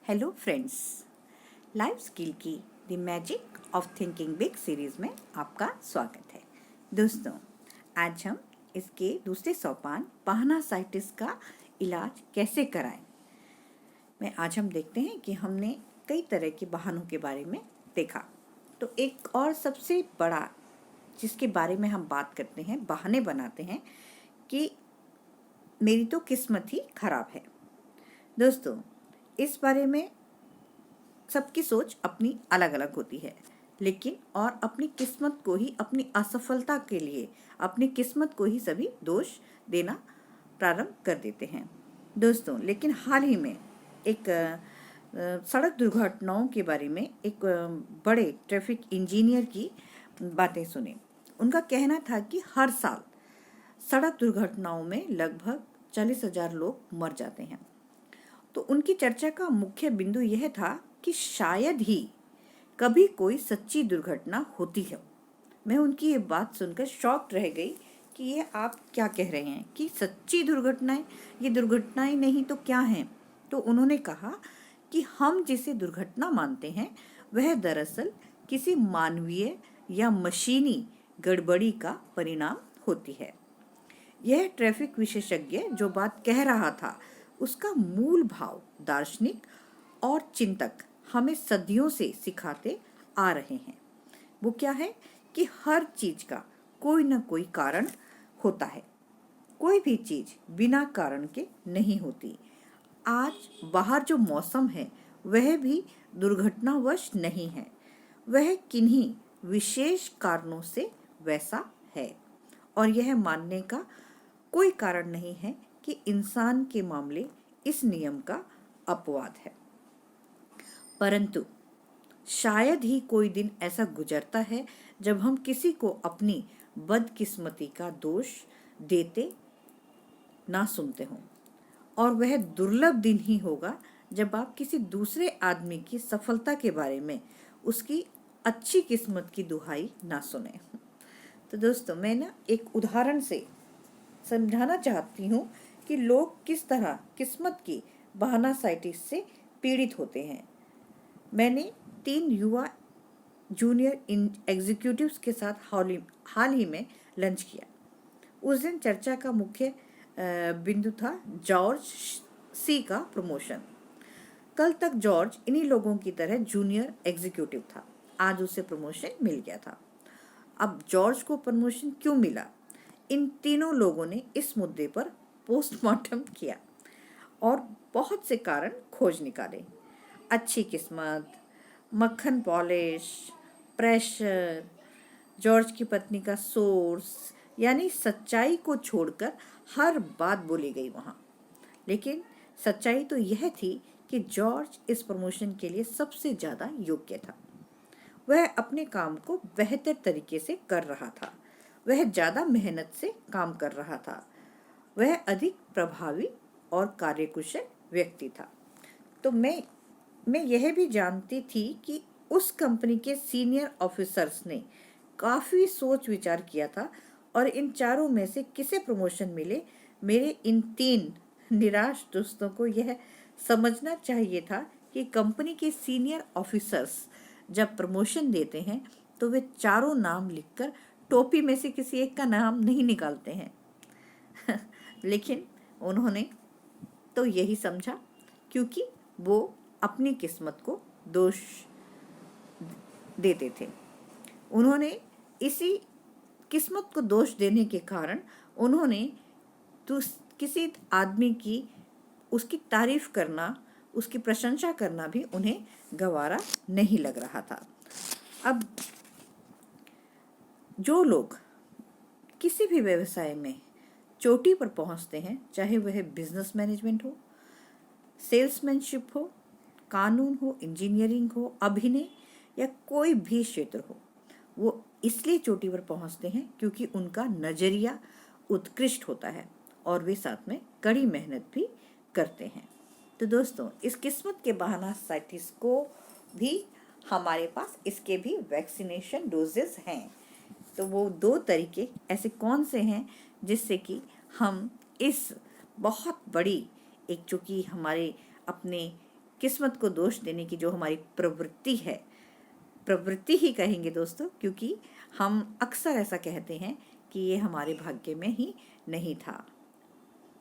Hello friends, life skill की the magic of thinking big series में आपका स्वागत है। दोस्तों, आज हम इसके दूसरे सोपान पाहनासाइटिस का इलाज कैसे कराएं में आज हम देखते हैं कि हमने कई तरह के बहानों के बारे में देखा। तो एक और सबसे बड़ा जिसके बारे में हम बात करते हैं, बहाने बनाते हैं कि मेरी तो किस्मत ही खराब है। दोस्तों, इस बारे में सबकी सोच अपनी अलग अलग होती है, लेकिन और अपनी किस्मत को ही, अपनी असफलता के लिए अपनी किस्मत को ही सभी दोष देना प्रारंभ कर देते हैं। दोस्तों, लेकिन हाल ही में एक सड़क दुर्घटनाओं के बारे में एक बड़े ट्रैफिक इंजीनियर की बातें सुने। उनका कहना था कि हर साल सड़क दुर्घटनाओं में लगभग 40,000 लोग मर जाते हैं। तो उनकी चर्चा का मुख्य बिंदु यह था कि शायद ही कभी कोई सच्ची दुर्घटना होती है। मैं उनकी ये बात सुनकर शॉक्ड रह गई कि ये आप क्या कह रहे हैं कि सच्ची दुर्घटनाएं, ये दुर्घटनाएं नहीं तो क्या हैं। तो उन्होंने कहा कि हम जिसे दुर्घटना मानते हैं वह दरअसल किसी मानवीय या मशीनी गड़बड़ी का परिणाम होती है। यह ट्रैफिक विशेषज्ञ जो बात कह रहा था उसका मूल भाव दार्शनिक और चिंतक हमें सदियों से सिखाते आ रहे हैं। वो क्या है कि हर चीज का कोई न कोई कारण होता है। कोई भी चीज बिना कारण के नहीं होती। आज बाहर जो मौसम है वह भी दुर्घटनावश नहीं है, वह किन्हीं विशेष कारणों से वैसा है। और यह मानने का कोई कारण नहीं है कि इंसान के मामले इस नियम का अपवाद है। परंतु शायद ही कोई दिन ऐसा गुजरता है जब हम किसी को अपनी बदकिस्मती का दोष देते ना सुनते हों, और वह दुर्लभ दिन ही होगा जब आप किसी दूसरे आदमी की सफलता के बारे में उसकी अच्छी किस्मत की दुहाई ना सुने। तो दोस्तों, मैं ना एक उदाहरण से समझाना चाहती हूँ कि लोग किस तरह किस्मत की बहानासाइटिस से पीड़ित होते हैं। मैंने 3 युवा जूनियर एग्जीक्यूटिव्स के साथ हाल ही में लंच किया। उस दिन चर्चा का मुख्य बिंदु था जॉर्ज सी का प्रमोशन। कल तक जॉर्ज इन्हीं लोगों की तरह जूनियर एग्जीक्यूटिव था। आज उसे प्रमोशन मिल गया था। अब जॉर्ज को प्रमोशन क्यों मिला? इन तीनों लोगों ने इस मुद्दे पर पोस्टमार्टम किया और बहुत से कारण खोज निकाले। अच्छी किस्मत, मक्खन पॉलिश, प्रेशर, जॉर्ज की पत्नी का सोर्स, यानी सच्चाई को छोड़कर हर बात बोली गई वहाँ। लेकिन सच्चाई तो यह थी कि जॉर्ज इस प्रमोशन के लिए सबसे ज़्यादा योग्य था। वह अपने काम को बेहतर तरीके से कर रहा था। वह ज़्यादा मेहनत से काम कर रहा था। वह अधिक प्रभावी और कार्यकुशल व्यक्ति था। तो मैं यह भी जानती थी कि उस कंपनी के सीनियर ऑफिसर्स ने काफ़ी सोच विचार किया था और इन चारों में से किसे प्रमोशन मिले, मेरे इन 3 निराश दोस्तों को यह समझना चाहिए था कि कंपनी के सीनियर ऑफिसर्स जब प्रमोशन देते हैं तो वे चारों नाम लिखकर टोपी में से किसी एक का नाम नहीं निकालते हैं। लेकिन उन्होंने तो यही समझा, क्योंकि वो अपनी किस्मत को दोष देते थे। उन्होंने इसी किस्मत को दोष देने के कारण उन्होंने किसी आदमी की उसकी तारीफ करना, उसकी प्रशंसा करना भी उन्हें गवारा नहीं लग रहा था। अब जो लोग किसी भी व्यवसाय में चोटी पर पहुंचते हैं, चाहे वह बिजनेस मैनेजमेंट हो, सेल्समैनशिप हो, कानून हो, इंजीनियरिंग हो, अभिनय या कोई भी क्षेत्र हो, वो इसलिए चोटी पर पहुंचते हैं क्योंकि उनका नजरिया उत्कृष्ट होता है और वे साथ में कड़ी मेहनत भी करते हैं। तो दोस्तों, इस किस्मत के बहानासाइटिस को भी हमारे पास इसके भी वैक्सीनेशन डोजेस हैं। तो वो 2 तरीके ऐसे कौन से हैं जिससे कि हम इस बहुत बड़ी एक, जो कि हमारे अपने किस्मत को दोष देने की जो हमारी प्रवृत्ति है, प्रवृत्ति ही कहेंगे दोस्तों, क्योंकि हम अक्सर ऐसा कहते हैं कि ये हमारे भाग्य में ही नहीं था,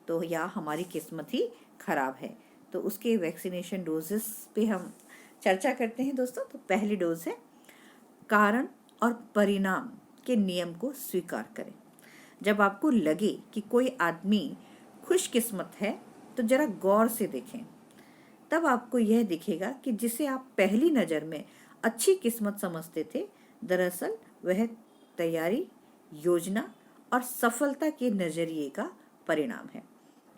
तो या हमारी किस्मत ही खराब है। तो उसके वैक्सीनेशन डोजेस पे हम चर्चा करते हैं दोस्तों। तो पहली डोज है कारण और परिणाम के नियम को स्वीकार करें। जब आपको लगे कि कोई आदमी खुशकिस्मत है तो जरा गौर से देखें, तब आपको यह दिखेगा कि जिसे आप पहली नज़र में अच्छी किस्मत समझते थे, दरअसल वह तैयारी, योजना और सफलता के नज़रिए का परिणाम है।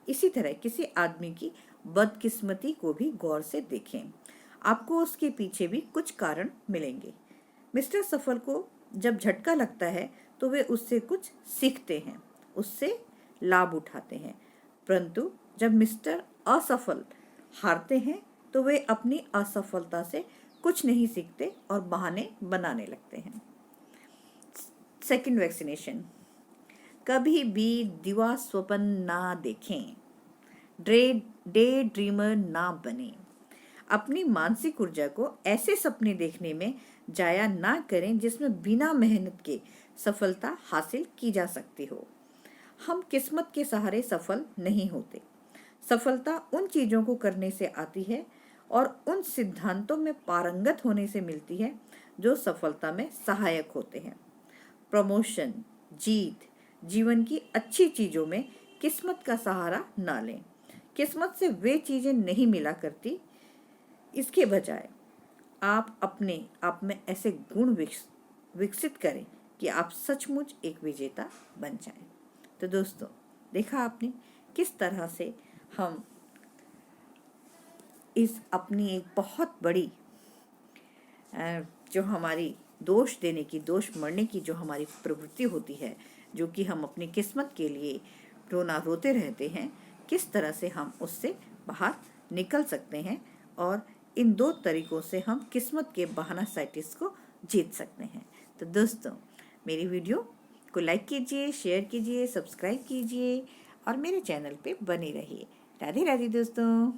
इसी तरह किसी आदमी की बदकिस्मती को भी गौर से देखें, आपको उसके पीछे भी कुछ कारण मिलेंगे। मिस्टर सफल को जब झटका लगता है तो वे उससे कुछ सीखते हैं, उससे लाभ उठाते हैं, परंतु जब मिस्टर असफल हारते हैं तो वे अपनी असफलता से कुछ नहीं सीखते और बहाने बनाने लगते हैं। सेकंड वैक्सीनेशन, कभी भी दिवा स्वप्न ना देखें, डे ड्रीमर ना बने। अपनी मानसिक ऊर्जा को ऐसे सपने देखने में जाया ना करें जिसमें बिना मेहनत के सफलता हासिल की जा सकती हो। हम किस्मत के सहारे सफल नहीं होते। सफलता उन चीज़ों को करने से आती है और उन सिद्धांतों में पारंगत होने से मिलती है जो सफलता में सहायक होते हैं। प्रमोशन, जीत, जीवन की अच्छी चीज़ों में किस्मत का सहारा ना लें। किस्मत से वे चीज़ें नहीं मिला करती। इसके बजाय आप अपने आप में ऐसे गुण विकसित करें कि आप सचमुच एक विजेता बन जाएं। तो दोस्तों, देखा आपने किस तरह से हम इस अपनी एक बहुत बड़ी जो हमारी दोष देने की, दोष मरने की जो हमारी प्रवृत्ति होती है, जो कि हम अपनी किस्मत के लिए रोना रोते रहते हैं, किस तरह से हम उससे बाहर निकल सकते हैं और इन दो तरीकों से हम किस्मत के बहानासाइटिस को जीत सकते हैं। तो दोस्तों, मेरी वीडियो को लाइक कीजिए, शेयर कीजिए, सब्सक्राइब कीजिए और मेरे चैनल पे बने रहिए। राधे राधे दोस्तों।